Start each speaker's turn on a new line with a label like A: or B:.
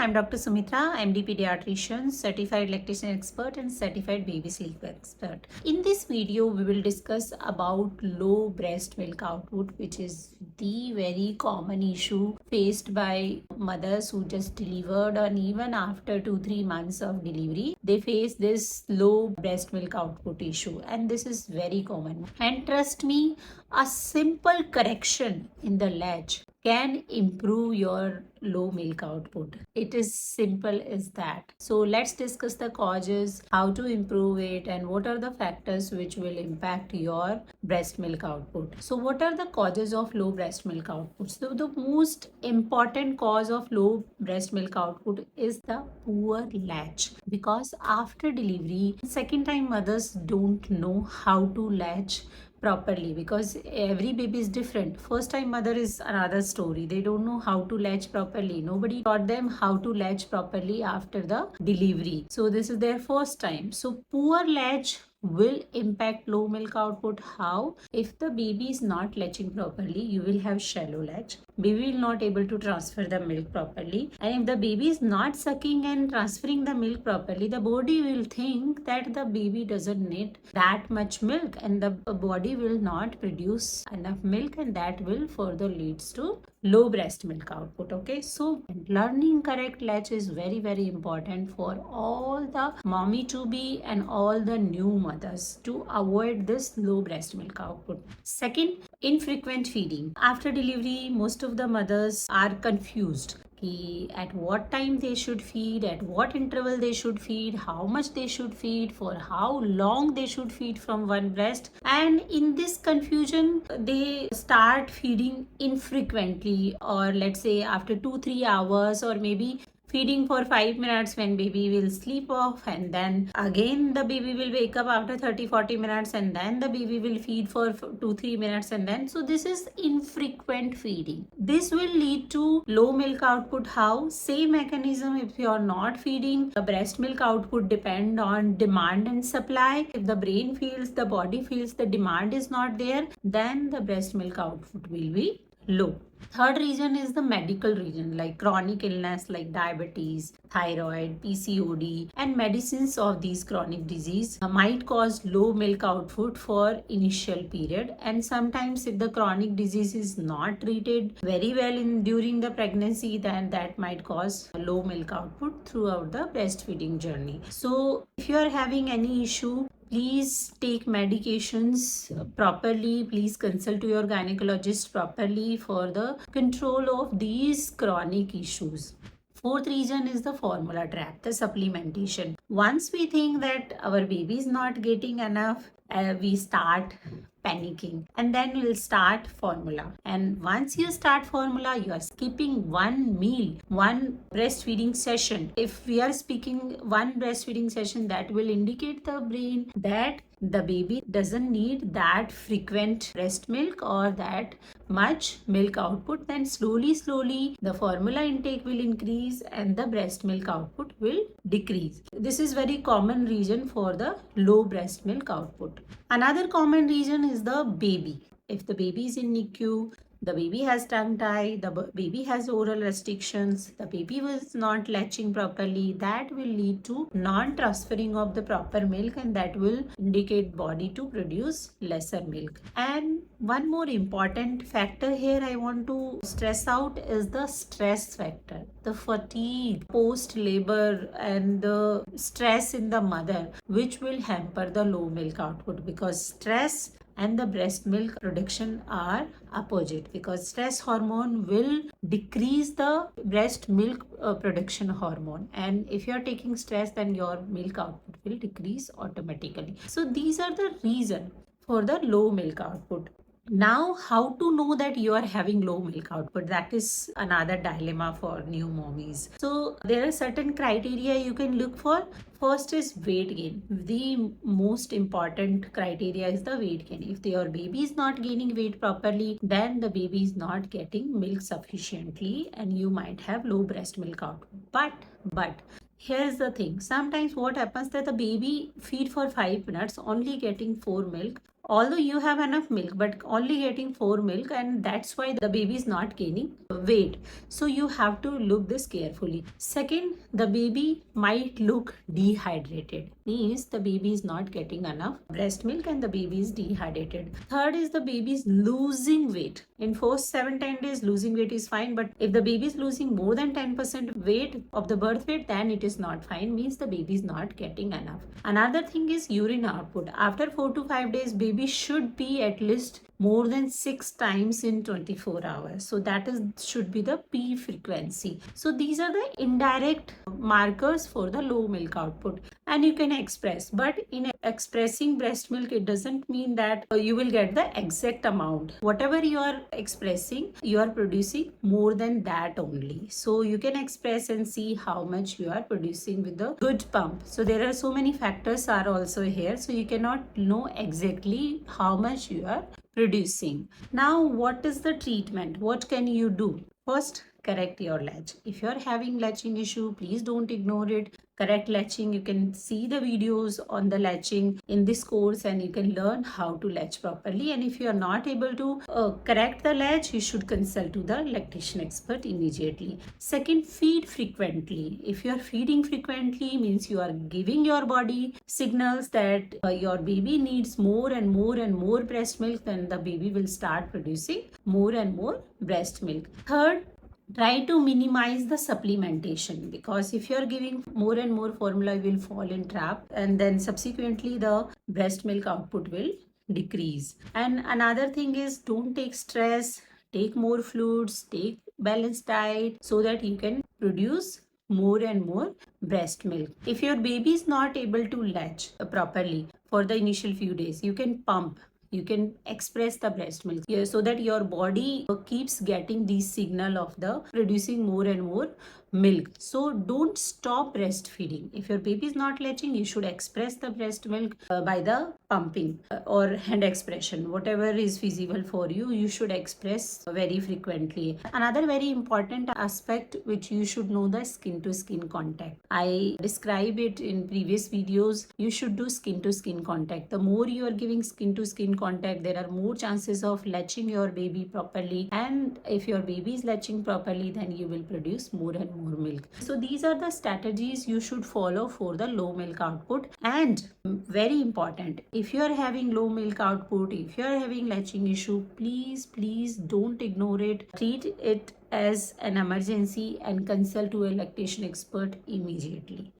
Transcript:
A: I'm Dr. Sumitra, MD pediatrician, certified lactation expert and certified baby sleep expert. In this video, we will discuss about low breast milk output, which is the very common issue faced by mothers who just delivered, and even after 2-3 months of delivery, they face this low breast milk output issue, and this is very common. And trust me, a simple correction in the latch can improve your low milk output. It is simple as that. So let's discuss the causes, how to improve it, and what are the factors which will impact your breast milk output. So what are the causes of low breast milk output? So the most important cause of low breast milk output is the poor latch, because after delivery, second time mothers don't know how to latch properly, because every baby is different. First time mother is another story. They don't know how to latch properly. Nobody taught them how to latch properly after the delivery. So this is their first time. So poor latch will impact low milk output. How? If the baby is not latching properly, you will have shallow latch. Baby will not able to transfer the milk properly. And if the baby is not sucking and transferring the milk properly, the body will think that the baby doesn't need that much milk, and the body will not produce enough milk, and that will further leads to low breast milk output. Okay, so learning correct latch is very, very important for all the mommy to be and all the new mothers to avoid this low breast milk output. Second, infrequent feeding. After delivery, most of the mothers are confused at what time they should feed, at what interval they should feed, how much they should feed, for how long they should feed from one breast. And in this confusion, they start feeding infrequently, or let's say after 2-3 hours, or maybe feeding for 5 minutes when baby will sleep off, and then again the baby will wake up after 30-40 minutes, and then the baby will feed for 2-3 minutes, and then so this is infrequent feeding. This will lead to low milk output. How? Same mechanism. If you are not feeding, the breast milk output depend on demand and supply. If the brain feels, the body feels the demand is not there, then the breast milk output will be low. Third reason is the medical reason, like chronic illness like diabetes, thyroid, PCOD, and medicines of these chronic disease might cause low milk output for initial period. And sometimes if the chronic disease is not treated very well during the pregnancy, then that might cause low milk output throughout the breastfeeding journey. So if you are having any issue, please take medications properly. Please consult to your gynecologist properly for the control of these chronic issues. Fourth reason is the formula trap, the supplementation. Once we think that our baby is not getting enough, we start panicking, and then we'll start formula. And once you start formula, you are skipping one meal, one breastfeeding session. If we are speaking one breastfeeding session, that will indicate the brain that the baby doesn't need that frequent breast milk or that much milk output. Then slowly the formula intake will increase and the breast milk output will decrease. This is very common reason for the low breast milk output. Another common reason is the baby. If the baby is in NICU, the baby has tongue tie, the baby has oral restrictions, the baby was not latching properly, that will lead to non-transferring of the proper milk, and that will indicate body to produce lesser milk. And one more important factor here I want to stress out is the stress factor, the fatigue post labor and the stress in the mother, which will hamper the low milk output, because stress and the breast milk production are opposite, because stress hormone will decrease the breast milk production hormone, and if you are taking stress, then your milk output will decrease automatically. So these are the reason for the low milk output. Now, how to know that you are having low milk output? That is another dilemma for new mommies. So there are certain criteria you can look for. First is weight gain. The most important criteria is the weight gain. If your baby is not gaining weight properly, then the baby is not getting milk sufficiently and you might have low breast milk output. But here's the thing. Sometimes what happens that the baby feed for 5 minutes only getting 4 milk, although you have enough milk but only getting 4 milk, and that's why the baby is not gaining weight. So you have to look this carefully. Second, the baby might look dehydrated, means the baby is not getting enough breast milk and the baby is dehydrated. Third is the baby is losing weight. In first 7-10 days losing weight is fine, but if the baby is losing more than 10% weight of the birth weight, then it is not fine, means the baby is not getting enough. Another thing is urine output. After 4 to 5 days, baby should be at least more than 6 times in 24 hours. So that is should be the P frequency. So these are the indirect markers for the low milk output, and you can express. But in expressing breast milk, it doesn't mean that you will get the exact amount. Whatever you are expressing, you are producing more than that only. So you can express and see how much you are producing with the good pump. So there are so many factors are also here, so you cannot know exactly how much you are producing. Now, what is the treatment? What can you do? First, correct your latch. If you are having latching issue, please don't ignore it. Correct latching. You can see the videos on the latching in this course and you can learn how to latch properly. And if you are not able to correct the latch, you should consult to the lactation expert immediately. Second, feed frequently. If you are feeding frequently, means you are giving your body signals that your baby needs more and more and more breast milk, then the baby will start producing more and more breast milk. Third, try to minimize the supplementation, because if you're giving more and more formula, you will fall in trap and then subsequently the breast milk output will decrease. And another thing is, don't take stress, take more fluids, take balanced diet so that you can produce more and more breast milk. If your baby is not able to latch properly for the initial few days, you can pump, you can express the breast milk, yeah, so that your body keeps getting this signal of the producing more and more milk. So don't stop breastfeeding. If your baby is not latching, you should express the breast milk by the pumping or hand expression, whatever is feasible for you. You should express very frequently. Another very important aspect which you should know, the skin to skin contact. I describe it in previous videos. You should do skin to skin contact. The more you are giving skin to skin contact, there are more chances of latching your baby properly, and if your baby is latching properly, then you will produce more and more milk. So these are the strategies you should follow for the low milk output. And very important, if you are having low milk output, if you are having latching issue, please don't ignore it. Treat it as an emergency and consult to a lactation expert immediately.